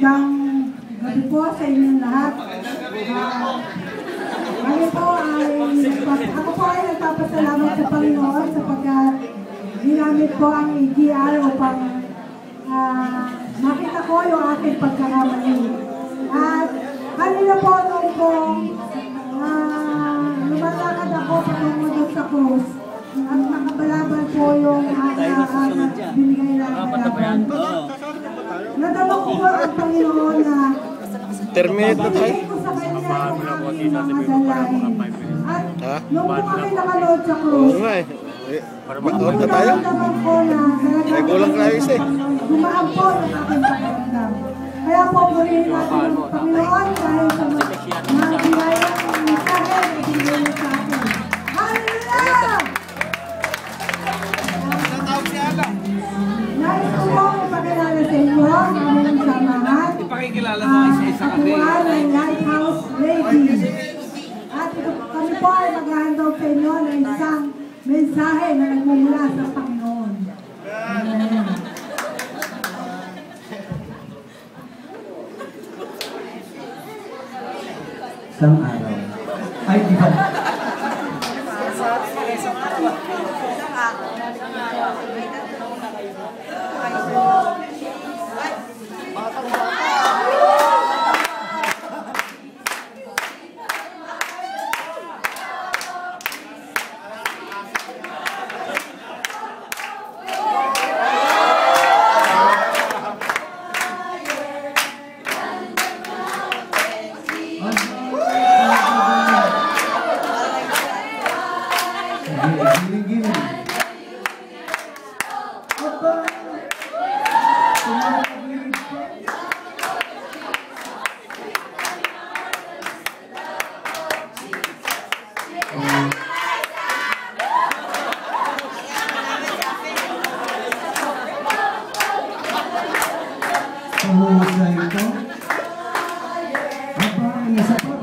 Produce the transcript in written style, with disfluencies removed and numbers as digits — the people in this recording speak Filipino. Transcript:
Magandang gabi po sa inyong lahat. Ngayon po ako po ay nagpapasalamat sa Panginoon sapagkat ginamit po ang EGR upang makita ko yung aking pagkakamali. At kanina po noon po lumalakad ako patungo sa krus at nakabalaban po yung binigay na kalaban. Nadalo ko po ang Panginoon na terminate na tayo. ko sa kanya ang aking mga dalahin. At nung po kami nakalood sa krus, Mag-on na tayo. Ay, kulang na ayos eh. gumaan po ang aking pakiramdam. Kaya po purihin natin ang Panginoon dahil sa mga biyayang mensahe na ibigay niyo sa akin. Hallelujah! Nais ko po ipakilala sa inyo ang aming samahan. Katuwaan ng Lighthouse Ladies. At kami po ay maghahandog sa inyo ng isang mensahe na nagmumula sa Panginoon. Amen. Isang araw. Ay, di ba? Pahusay ito. Aba, ang isa pa